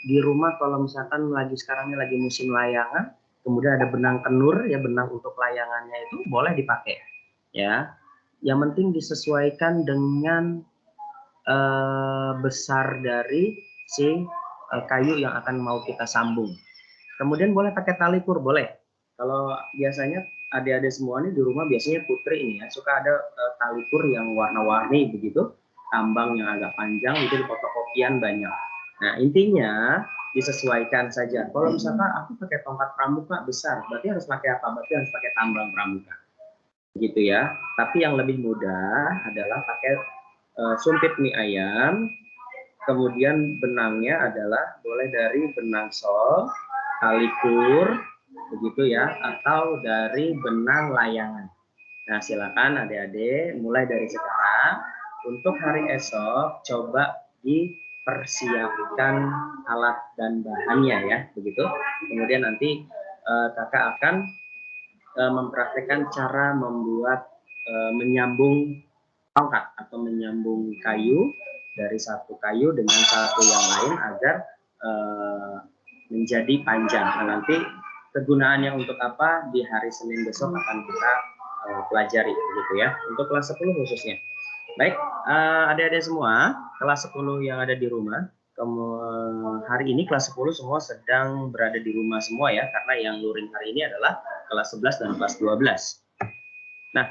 di rumah kalau misalkan sekarang ini lagi musim layangan, kemudian ada benang kenur ya, benang untuk layangannya itu boleh dipakai ya. Yang penting disesuaikan dengan besar dari si kayu yang akan mau kita sambung. Kemudian boleh pakai tali kur, boleh. Kalau biasanya adik-adik semua ini di rumah biasanya putri ini ya, suka ada tali kur yang warna-warni begitu, tambang yang agak panjang, itu di fotokopian banyak. Nah intinya disesuaikan saja. Kalau misalkan aku pakai tongkat pramuka besar, berarti harus pakai apa? Berarti harus pakai tambang pramuka, gitu ya. Tapi yang lebih mudah adalah pakai sumpit mie ayam. Kemudian benangnya adalah boleh dari benang sol, tali kur, begitu ya, atau dari benang layangan. Nah, silakan adik-adik mulai dari sekarang. Untuk hari esok coba dipersiapkan alat dan bahannya ya, begitu. Kemudian nanti kakak akan mempraktekkan cara membuat menyambung tongkat atau menyambung kayu dari satu kayu dengan satu yang lain agar menjadi panjang. Nah, nanti kegunaannya untuk apa di hari Senin besok akan kita pelajari begitu ya, untuk kelas 10 khususnya. Baik, adik-adik semua kelas 10 yang ada di rumah, hari ini kelas 10 semua sedang berada di rumah semua ya, karena yang luring hari ini adalah kelas 11 dan kelas 12. Nah,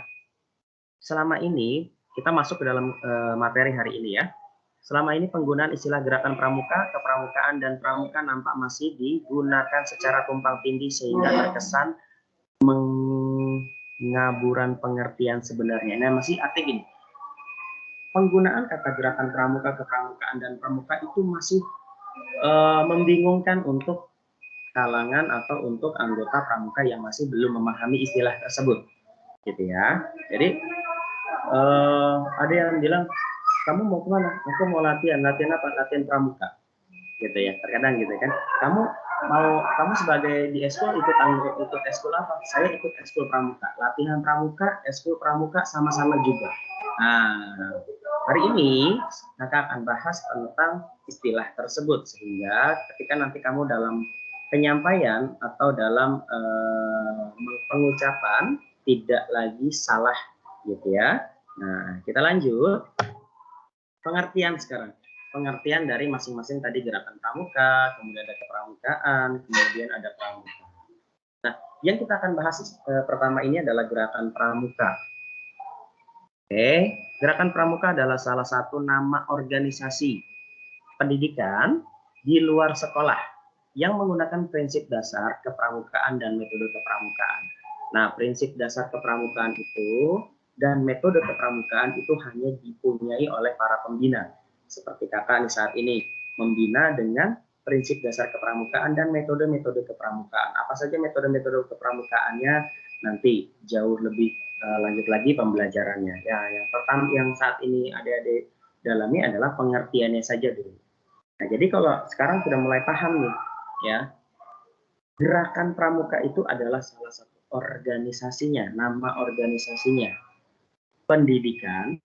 selama ini kita masuk ke dalam materi hari ini ya. Selama ini penggunaan istilah gerakan pramuka, kepramukaan, dan pramuka nampak masih digunakan secara tumpang tindih sehingga terkesan mengaburan pengertian sebenarnya. Nah, masih arti gini. Penggunaan kata gerakan pramuka, kepramukaan, dan pramuka itu masih membingungkan untuk kalangan atau untuk anggota pramuka yang masih belum memahami istilah tersebut, gitu ya. Jadi ada yang bilang, kamu mau kemana? Aku mau latihan apa? Latihan pramuka, gitu ya. Terkadang gitu kan. Kamu sebagai di eskul ikut eskul apa? Saya ikut eskul pramuka. Latihan pramuka, eskul pramuka sama-sama juga. Nah, hari ini kakak akan bahas tentang istilah tersebut sehingga ketika nanti kamu dalam penyampaian atau dalam pengucapan tidak lagi salah, gitu ya. Nah, kita lanjut. Pengertian sekarang. Pengertian dari masing-masing tadi gerakan pramuka, kemudian ada kepramukaan, kemudian ada pramuka. Nah, yang kita akan bahas pertama ini adalah gerakan pramuka. Oke, gerakan pramuka adalah salah satu nama organisasi pendidikan di luar sekolah yang menggunakan prinsip dasar kepramukaan dan metode kepramukaan. Nah, prinsip dasar kepramukaan itu dan metode kepramukaan itu hanya dipunyai oleh para pembina. Seperti kakak nih saat ini, membina dengan prinsip dasar kepramukaan dan metode-metode kepramukaan. Apa saja metode-metode kepramukaannya nanti jauh lebih lanjut lagi pembelajarannya. Ya, yang pertama yang saat ini adik-adik dalami adalah pengertiannya saja dulu. Nah, jadi kalau sekarang sudah mulai paham nih, ya, gerakan pramuka itu adalah salah satu organisasinya, nama organisasinya, pendidikan,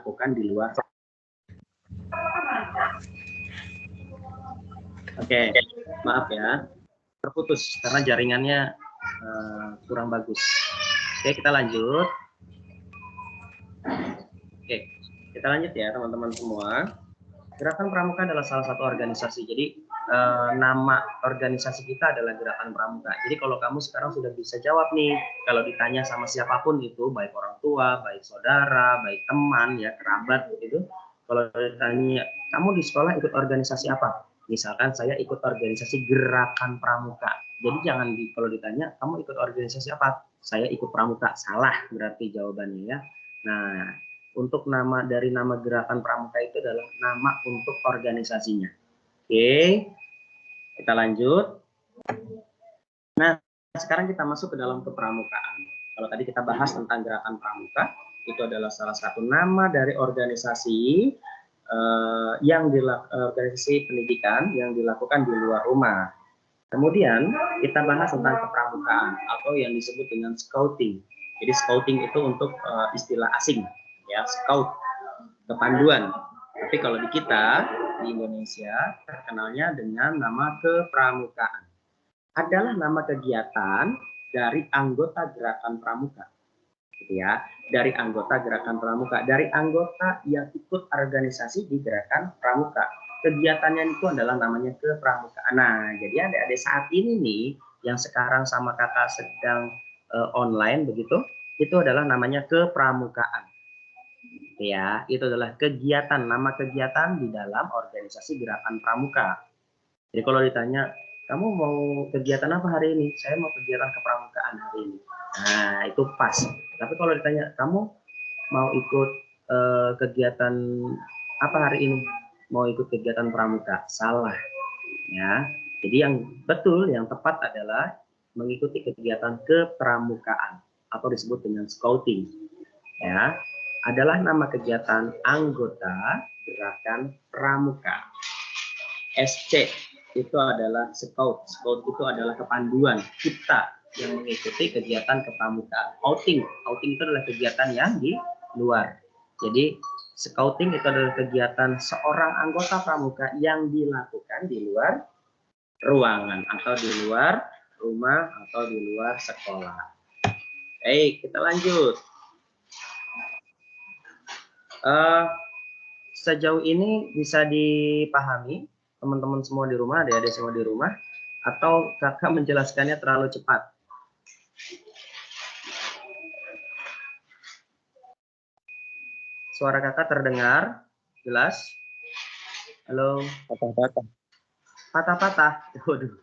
lakukan di luar. Oke, maaf ya, terputus karena jaringannya kurang bagus. Oke, kita lanjut. Oke, kita lanjut ya teman-teman semua. Gerakan pramuka adalah salah satu organisasi. Jadi nama organisasi kita adalah Gerakan Pramuka. Jadi kalau kamu sekarang sudah bisa jawab nih, kalau ditanya sama siapapun itu, baik orang tua, baik saudara, baik teman, ya kerabat begitu. Kalau ditanya, kamu di sekolah ikut organisasi apa? Misalkan saya ikut organisasi Gerakan Pramuka. Jadi jangan kalau ditanya, kamu ikut organisasi apa? Saya ikut Pramuka. Salah berarti jawabannya ya. Nah, untuk nama dari nama Gerakan Pramuka itu adalah nama untuk organisasinya. Oke, kita lanjut. Nah, sekarang kita masuk ke dalam kepramukaan. Kalau tadi kita bahas tentang Gerakan Pramuka, itu adalah salah satu nama dari organisasi organisasi pendidikan yang dilakukan di luar rumah. Kemudian kita bahas tentang kepramukaan atau yang disebut dengan scouting. Jadi scouting itu untuk istilah asing, ya, scout, kepanduan. Tapi kalau di kita di Indonesia terkenalnya dengan nama kepramukaan. Adalah nama kegiatan dari anggota Gerakan Pramuka. Gitu ya, dari anggota Gerakan Pramuka, dari anggota yang ikut organisasi di Gerakan Pramuka. Kegiatannya itu adalah namanya kepramukaan. Nah, jadi adik-adik saat ini nih, yang sekarang sama kakak sedang online begitu, itu adalah namanya kepramukaan. Ya, itu adalah kegiatan, nama kegiatan di dalam organisasi Gerakan Pramuka. Jadi kalau ditanya, kamu mau kegiatan apa hari ini? Saya mau kegiatan kepramukaan hari ini. Nah, itu pas. Tapi kalau ditanya, kamu mau ikut kegiatan apa hari ini? Mau ikut kegiatan pramuka? Salah. Ya. Jadi yang betul, yang tepat adalah mengikuti kegiatan kepramukaan atau disebut dengan scouting. Ya. Adalah nama kegiatan anggota Gerakan Pramuka. SC itu adalah scout. Scout itu adalah kepanduan kita yang mengikuti kegiatan kepramukaan. Outing itu adalah kegiatan yang di luar. Jadi scouting itu adalah kegiatan seorang anggota pramuka yang dilakukan di luar ruangan atau di luar rumah atau di luar sekolah. Kita lanjut. Sejauh ini bisa dipahami teman-teman semua di rumah, adik-adik semua di rumah, atau kakak menjelaskannya terlalu cepat? Suara kakak terdengar jelas? Halo? Patah-patah. Patah-patah? Waduh,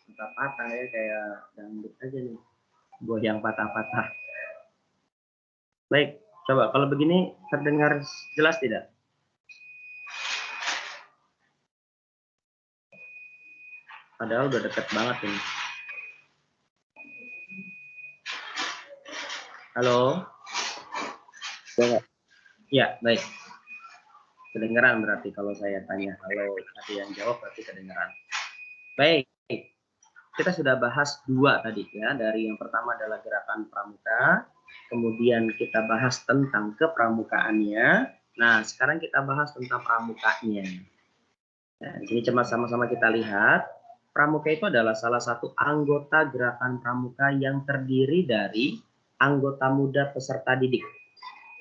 patah-patah ya, kayak dangdut aja nih, goyang patah-patah. Baik, coba kalau begini terdengar jelas tidak? Padahal udah deket banget ini. Halo? Ya, baik. Kedengeran berarti kalau saya tanya. Kalau ada yang jawab berarti kedengeran. Baik, kita sudah bahas dua tadi ya. Dari yang pertama adalah Gerakan Pramuka. Kemudian kita bahas tentang kepramukaannya. Nah, sekarang kita bahas tentang pramukanya. Nah, di sini cuma sama-sama kita lihat. Pramuka itu adalah salah satu anggota Gerakan Pramuka yang terdiri dari anggota muda peserta didik.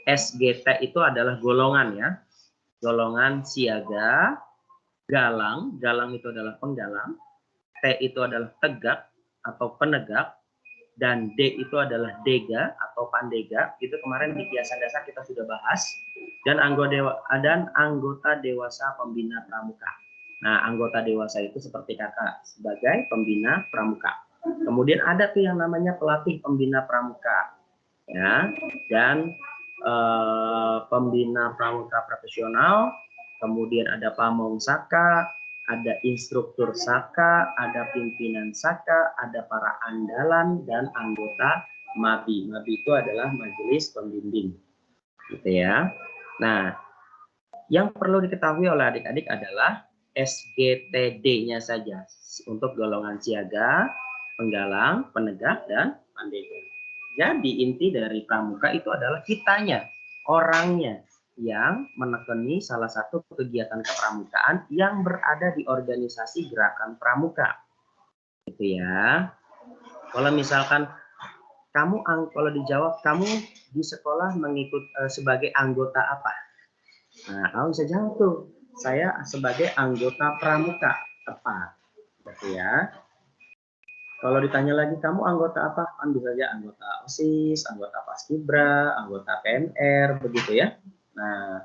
SGT itu adalah golongan ya. Golongan siaga, galang itu adalah penggalang, T itu adalah tegak atau penegak, dan D itu adalah dega atau pandega. Itu kemarin di kiasan dasar kita sudah bahas. Dan anggota dewasa pembina pramuka. Nah, anggota dewasa itu seperti kakak sebagai pembina pramuka. Kemudian ada tuh yang namanya pelatih pembina pramuka, ya, dan pembina pramuka profesional. Kemudian ada pamong saka, ada instruktur saka, ada pimpinan saka, ada para andalan dan anggota MABI. MABI itu adalah majelis pembimbing, gitu ya. Nah, yang perlu diketahui oleh adik-adik adalah SGTD-nya saja untuk golongan siaga, penggalang, penegak, dan pandega. Jadi inti dari pramuka itu adalah kitanya, orangnya yang menekuni salah satu kegiatan kepramukaan yang berada di organisasi Gerakan Pramuka. Gitu ya. Kalau misalkan kalau dijawab kamu di sekolah mengikut sebagai anggota apa? Nah, kamu bisa jawab tuh, saya sebagai anggota pramuka. Tepat. Gitu ya. Kalau ditanya lagi, kamu anggota apa? Kan bisa saja anggota OSIS, anggota Paskibra, anggota PNR, begitu ya. Nah,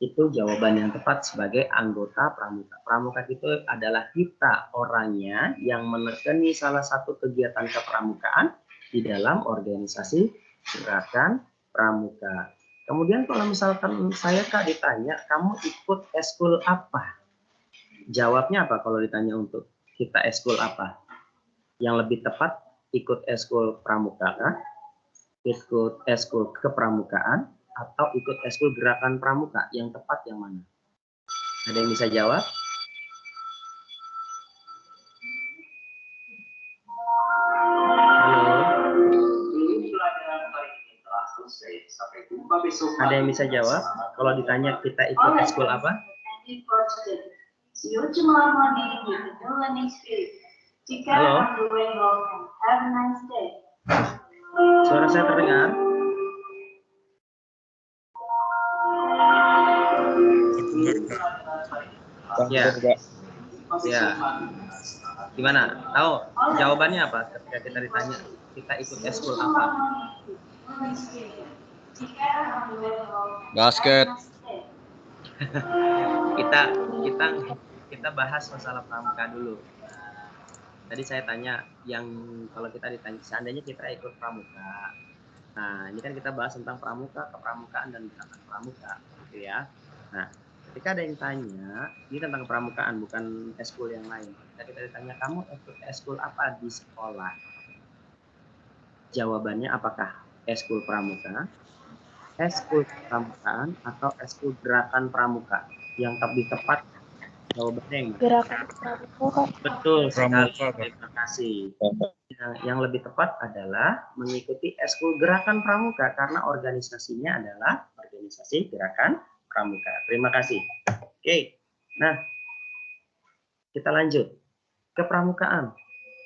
itu jawaban yang tepat sebagai anggota pramuka. Pramuka itu adalah kita orangnya yang menekuni salah satu kegiatan kepramukaan di dalam organisasi gerakan pramuka. Kemudian kalau misalkan saya Kak ditanya, kamu ikut eskul apa? Jawabnya apa kalau ditanya untuk kita eskul apa? Yang lebih tepat ikut eskul pramuka, ikut eskul kepramukaan, atau ikut eskul gerakan pramuka? Yang tepat yang mana? Ada yang bisa jawab? Halo? Ada yang bisa jawab? Kalau ditanya kita ikut eskul apa? Halo? Suara saya terdengar? Ya. Ya. Gimana? Tahu jawabannya apa ketika kita ditanya kita ikut eskul apa? Basket. kita bahas masalah pramuka dulu. Tadi saya tanya yang kalau kita ditanya seandainya kita ikut pramuka. Nah, ini kan kita bahas tentang pramuka, kepramukaan dan gerakan pramuka, gitu ya. Nah, ketika ada yang tanya, ini tentang pramukaan bukan eskul yang lain. Ketika kita ditanya, kamu ikut eskul apa di sekolah? Jawabannya apakah eskul pramuka, eskul kepramukaan, atau eskul gerakan pramuka? Yang lebih tepat jawabannya yang mana? Gerakan pramuka. Betul sekali. Pramuka. Terima kasih. Yang lebih tepat adalah mengikuti eskul gerakan pramuka karena organisasinya adalah organisasi gerakan pramuka. Terima kasih. Oke. Nah, kita lanjut. Kepramukaan.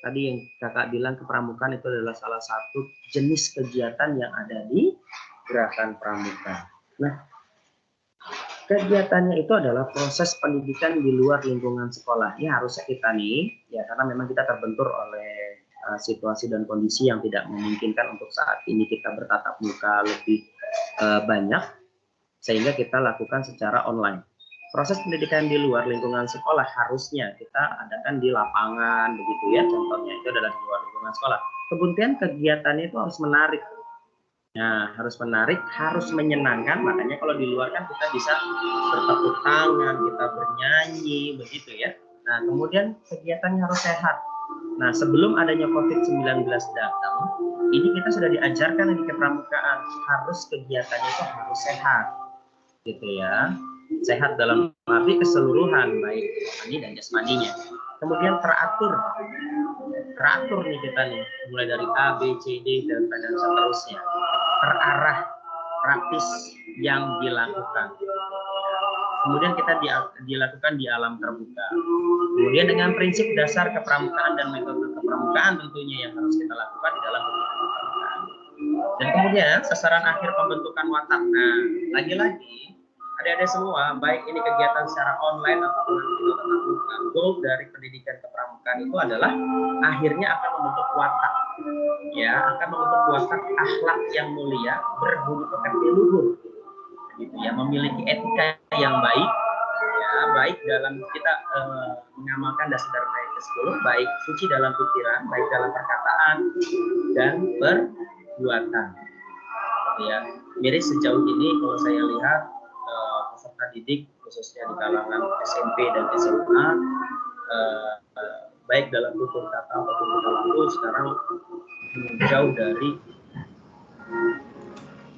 Tadi yang kakak bilang kepramukaan itu adalah salah satu jenis kegiatan yang ada di gerakan pramuka. Nah, kegiatannya itu adalah proses pendidikan di luar lingkungan sekolah. Ini harusnya kita nih, ya karena memang kita terbentur oleh situasi dan kondisi yang tidak memungkinkan untuk saat ini kita bertatap muka lebih banyak, sehingga kita lakukan secara online. Proses pendidikan di luar lingkungan sekolah harusnya kita adakan di lapangan, begitu ya, contohnya itu adalah di luar lingkungan sekolah. Kemudian kegiatannya itu harus menarik. Nah, harus menarik, harus menyenangkan, makanya kalau di luar kan kita bisa bertepuk tangan, kita bernyanyi, begitu ya. Nah, kemudian kegiatannya harus sehat. Nah, sebelum adanya COVID-19 datang, ini kita sudah diajarkan di kepramukaan, harus kegiatannya itu harus sehat, gitu ya. Sehat dalam arti keseluruhan, baik rohani dan jasmaninya. Kemudian teratur nih kita nih, mulai dari A, B, C, D, dan seterusnya. Terarah, praktis yang dilakukan. Kemudian kita dilakukan di alam terbuka. Kemudian dengan prinsip dasar kepramukaan dan metode kepramukaan tentunya yang harus kita lakukan di dalam kepramukaan. Dan kemudian sasaran akhir pembentukan watak. Nah, lagi-lagi adik-adik semua, baik ini kegiatan secara online ataupun nanti kita tatap muka, goal dari pendidikan kepramukaan itu adalah akhirnya akan membentuk watak, ya, akan membentuk watak akhlak yang mulia, berbudi pekerti luhur, gitu ya, memiliki etika yang baik, ya, baik dalam kita mengamalkan dasar dharma yang ke-10, baik suci dalam pikiran, baik dalam perkataan dan perbuatan, ya. Jadi sejauh ini kalau saya lihat peserta didik khususnya di kalangan SMP dan SMA baik dalam tutur kata ataupun perilaku sekarang jauh dari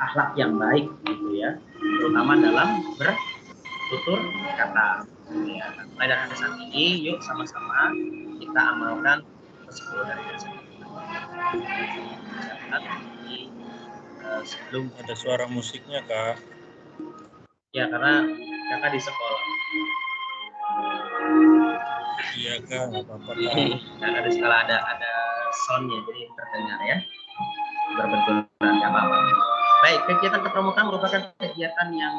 akhlak yang baik, gitu ya, terutama dalam bertutur kata. Ya, mulai dari saat ini, yuk sama-sama kita amalkan ke-10 dari dasar. Sebelum ada suara musiknya, Kak. Ya, karena kakak di sekolah. Iya, Kak, nggak apa-apa, Kak. Kakak di sekolah ada soundnya, jadi terdengar ya. Berbenturan, nggak apa-apa. Baik, kegiatan kepramukaan merupakan kegiatan yang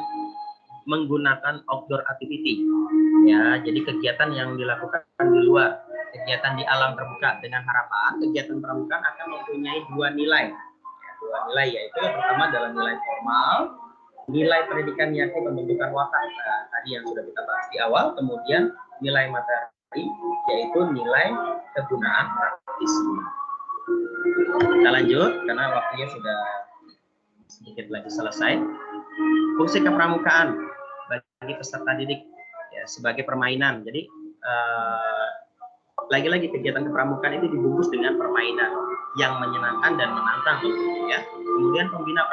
menggunakan outdoor activity. Ya, jadi kegiatan yang dilakukan di luar. kegiatan di alam terbuka dengan harapan kegiatan pramukaan akan mempunyai dua nilai. Dua nilai yaitu yang pertama adalah nilai formal, nilai pendidikan yakni pembentukan watak tadi yang sudah kita bahas di awal, kemudian nilai materi yaitu nilai kegunaan praktis. Kita lanjut karena waktunya sudah sedikit lagi selesai. Fungsi kepramukaan bagi peserta didik ya, sebagai permainan. Jadi lagi-lagi kegiatan kepramukaan itu dibungkus dengan permainan yang menyenangkan dan menantang ya. Kemudian pembina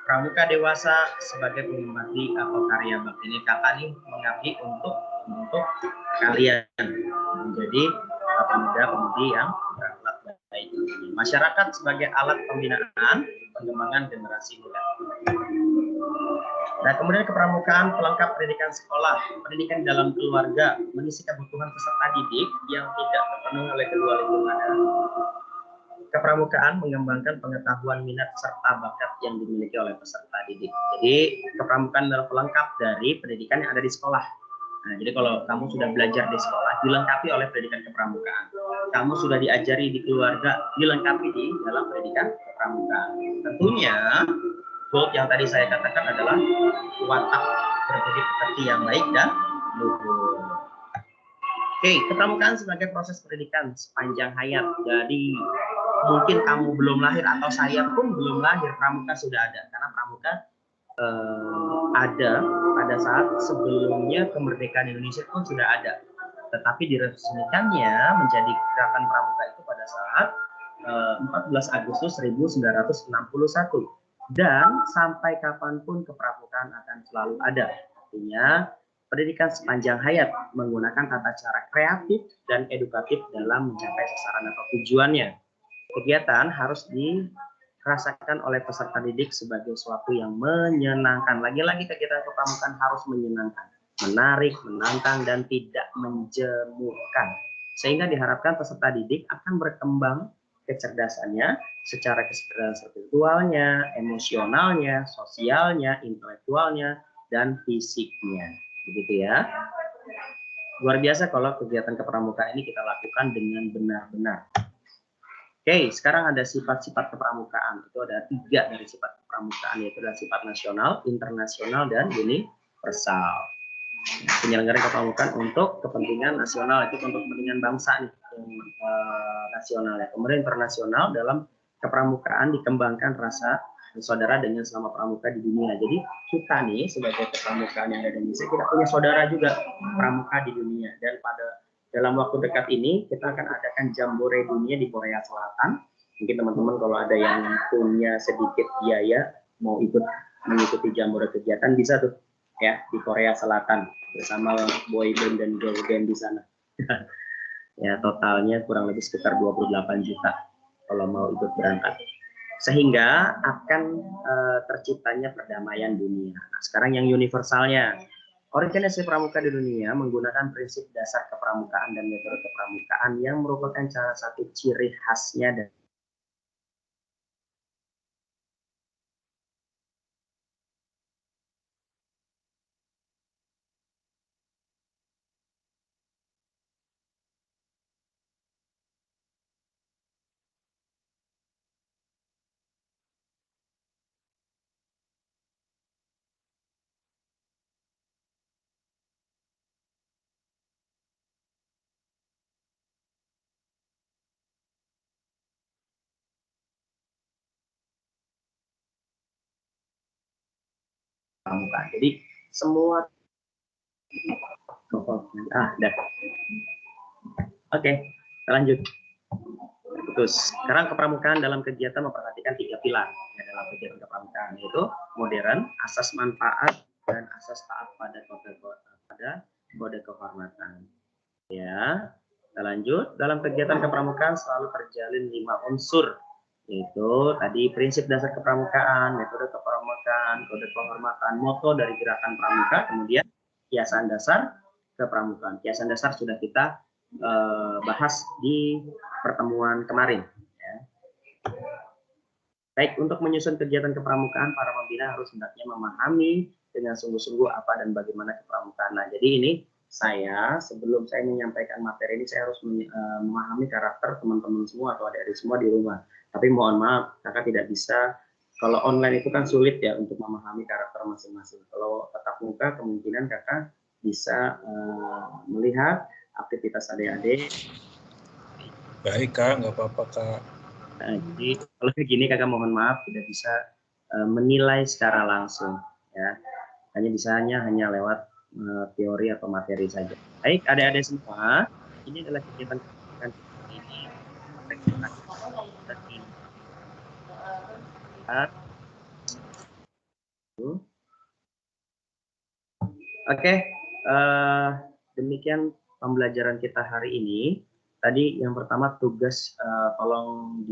pramuka dewasa sebagai pengabdi atau karya bakti. Ini kakak nih mengabdi untuk kalian menjadi pemuda-pemudi yang berakhlak baik. Masyarakat sebagai alat pembinaan pengembangan generasi muda. Nah, kemudian kepramukaan pelengkap pendidikan sekolah, pendidikan dalam keluarga, mengisi kebutuhan peserta didik yang tidak terpenuhi oleh kedua lingkungan. Kepramukaan mengembangkan pengetahuan minat serta bakat yang dimiliki oleh peserta didik. Jadi, kepramukaan adalah pelengkap dari pendidikan yang ada di sekolah. Nah, jadi kalau kamu sudah belajar di sekolah, dilengkapi oleh pendidikan kepramukaan. Kamu sudah diajari di keluarga, dilengkapi di dalam pendidikan kepramukaan. Tentunya, goal yang tadi saya katakan adalah watak berbudi pekerti yang baik dan luhur. Oke, kepramukaan sebagai proses pendidikan sepanjang hayat. Jadi mungkin kamu belum lahir atau saya pun belum lahir, pramuka sudah ada. Karena pramuka ada pada saat sebelumnya kemerdekaan Indonesia pun sudah ada. Tetapi diresmikannya menjadi gerakan pramuka itu pada saat 14 Agustus 1961. Dan sampai kapanpun kepramukaan akan selalu ada. Artinya pendidikan sepanjang hayat menggunakan tata cara kreatif dan edukatif dalam mencapai sasaran atau tujuannya. Kegiatan harus dirasakan oleh peserta didik sebagai suatu yang menyenangkan. Lagi-lagi kegiatan kepramukaan harus menyenangkan, menarik, menantang, dan tidak menjemukan. Sehingga diharapkan peserta didik akan berkembang kecerdasannya secara kecerdasan spiritualnya, emosionalnya, sosialnya, intelektualnya, dan fisiknya. Begitu ya. Luar biasa kalau kegiatan kepramukaan ini kita lakukan dengan benar-benar. Oke, sekarang ada sifat-sifat kepramukaan. Itu ada 3 dari sifat kepramukaan, yaitu adalah sifat nasional, internasional, dan universal. Penyelenggaraan kepramukaan untuk kepentingan nasional, itu untuk kepentingan bangsa nih, nasional ya. Kemudian internasional, dalam kepramukaan dikembangkan rasa saudara dengan selama pramuka di dunia. Jadi kita nih sebagai kepramukaan yang ada di Indonesia, kita punya saudara juga pramuka di dunia. Dan dalam waktu dekat ini kita akan adakan Jambore Dunia di Korea Selatan. Mungkin teman-teman kalau ada yang punya sedikit biaya mau ikut mengikuti Jambore kegiatan bisa tuh ya di Korea Selatan bersama boy band dan girl band di sana. Ya totalnya kurang lebih sekitar 28 juta kalau mau ikut berangkat. Sehingga akan terciptanya perdamaian dunia. Nah, sekarang yang universalnya. Organisasi pramuka di dunia menggunakan prinsip dasar kepramukaan dan metode kepramukaan yang merupakan salah satu ciri khasnya dan pramukaan. Jadi semua dah. Oke, kita lanjut. Terus sekarang kepramukaan dalam kegiatan memperhatikan 3 pilar ya, dalam kegiatan kepramukaan, yaitu modern, asas manfaat, dan asas taat pada kode kehormatan. Ya, kita lanjut. Dalam kegiatan kepramukaan selalu terjalin 5 unsur, yaitu tadi prinsip dasar kepramukaan, metode kepramukaan, kode kehormatan, moto dari gerakan pramuka, kemudian kiasan dasar kepramukaan. Kiasan dasar sudah kita bahas di pertemuan kemarin. Ya. Baik, untuk menyusun kegiatan kepramukaan, para pembina harus hendaknya memahami dengan sungguh-sungguh apa dan bagaimana kepramukaan. Nah, jadi ini saya sebelum saya menyampaikan materi ini saya harus memahami karakter teman-teman semua atau adik-adik semua di rumah. Tapi mohon maaf, kakak tidak bisa. Kalau online itu kan sulit ya untuk memahami karakter masing-masing. Kalau tatap muka kemungkinan kakak bisa melihat aktivitas adik-adik. Baik kak, nggak apa-apa kak. Jadi kalau begini kakak mohon maaf tidak bisa menilai secara langsung ya. Hanya lewat teori atau materi saja. Baik, adik-adik semua, ini adalah kegiatan ini. Oke, demikian pembelajaran kita hari ini. Tadi yang pertama tugas tolong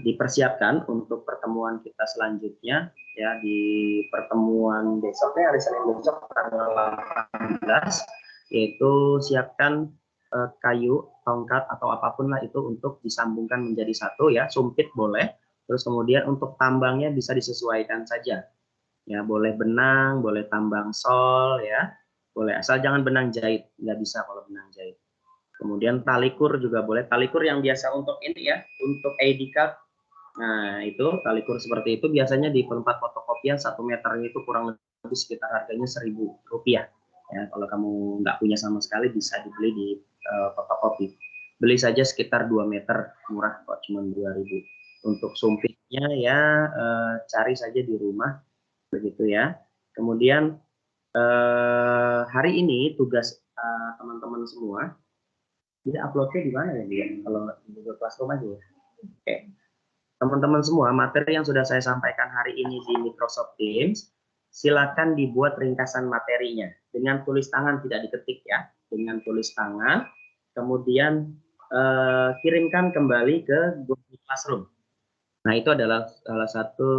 dipersiapkan untuk pertemuan kita selanjutnya ya, di pertemuan besoknya hari Senin besok tanggal 18, yaitu siapkan kayu, tongkat atau apapun lah itu untuk disambungkan menjadi satu ya, sumpit boleh. Terus kemudian untuk tambangnya bisa disesuaikan saja. Ya, boleh benang, boleh tambang sol ya. Boleh, asal jangan benang jahit, nggak bisa kalau benang jahit. Kemudian talikur juga boleh, talikur yang biasa untuk ini ya, untuk ID card. Nah, itu talikur seperti itu biasanya di tempat fotokopian 1 meternya itu kurang lebih sekitar harganya Rp1.000. Ya, kalau kamu nggak punya sama sekali bisa dibeli di fotokopi. Beli saja sekitar 2 meter, murah kok, cuma 2.000. Untuk sumpitnya ya cari saja di rumah, begitu ya. Kemudian hari ini tugas teman-teman semua. Jadi uploadnya di mana ya dia? Kalau di Google Classroom aja ya. Oke. Teman-teman semua, materi yang sudah saya sampaikan hari ini di Microsoft Teams, silakan dibuat ringkasan materinya dengan tulis tangan, tidak diketik ya, dengan tulis tangan. Kemudian kirimkan kembali ke Google Classroom. Nah, itu adalah salah satu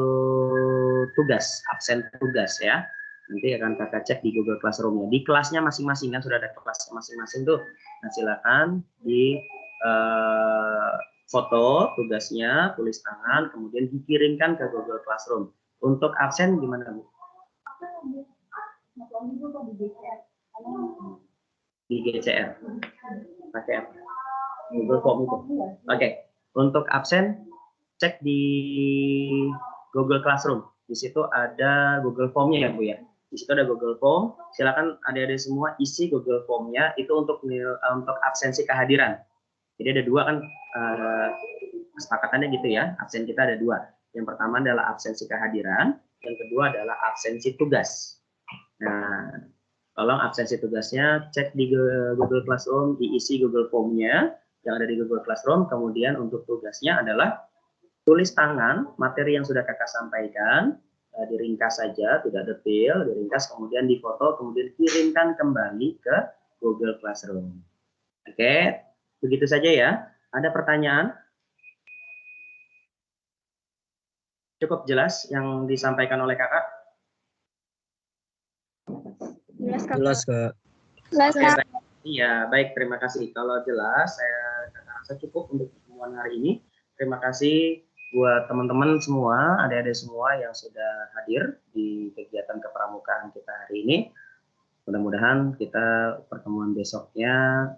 tugas, absen tugas ya. Nanti akan kakak cek di Google Classroom-nya. Di kelasnya masing-masing kan sudah ada kelas masing-masing tuh. Nah, silakan di foto tugasnya, tulis tangan, kemudian dikirimkan ke Google Classroom. Untuk absen gimana, Bu? Di GCR. Pakai apa? Google Form itu. Oke. Untuk absen cek di Google Classroom. Di situ ada Google Form-nya ya, Bu ya. Di situ ada Google Form. Silakan adik-adik semua isi Google Form-nya itu untuk absensi kehadiran. Jadi ada dua kan kesepakatannya gitu ya. Absen kita ada dua. Yang pertama adalah absensi kehadiran, yang kedua adalah absensi tugas. Nah, tolong absensi tugasnya cek di Google Classroom, diisi Google Form-nya yang ada di Google Classroom. Kemudian untuk tugasnya adalah tulis tangan materi yang sudah kakak sampaikan, diringkas saja, tidak detail, diringkas, kemudian difoto, kemudian kirimkan kembali ke Google Classroom. Oke, begitu saja ya. Ada pertanyaan? Cukup jelas yang disampaikan oleh kakak? Jelas, Kak. Jelas, Kak. Iya, baik, terima kasih. Kalau jelas, saya rasa cukup untuk pertemuan hari ini. Terima kasih buat teman-teman semua, adik-adik semua yang sudah hadir di kegiatan kepramukaan kita hari ini. Mudah-mudahan kita pertemuan besoknya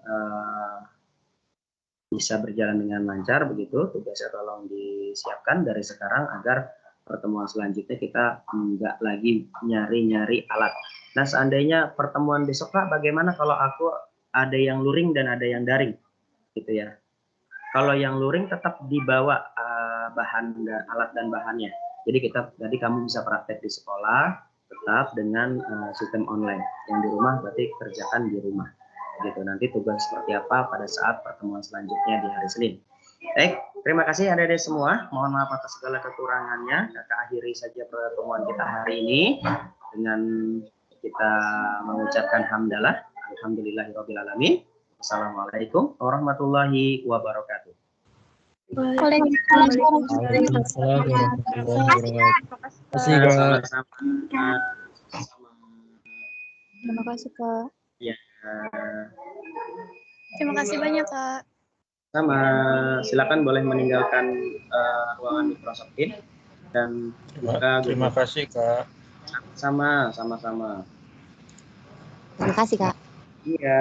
bisa berjalan dengan lancar begitu. Tugasnya tolong disiapkan dari sekarang agar pertemuan selanjutnya kita nggak lagi nyari-nyari alat. Nah, seandainya pertemuan besok, Pak, bagaimana kalau aku ada yang luring dan ada yang daring, gitu ya? Kalau yang luring tetap dibawa alat dan bahannya. Jadi kamu bisa praktek di sekolah tetap dengan sistem online. Yang di rumah berarti kerjakan di rumah. Gitu. Nanti tugas seperti apa pada saat pertemuan selanjutnya di hari Senin. Baik, terima kasih adik-adik semua. Mohon maaf atas segala kekurangannya. Kakak akhiri saja pertemuan kita hari ini dengan kita mengucapkan hamdalah. Alhamdulillahirrahmanirrahim. Assalamualaikum warahmatullahi wabarakatuh. Waalaikumsalam warahmatullahi wabarakatuh. Terima kasih, Kak. Ya. Terima kasih banyak, Kak. Sama, silakan boleh meninggalkan ruangan Microsoft Teams dan Terima kasih, Kak. sama-sama. Terima kasih, Kak. Iya.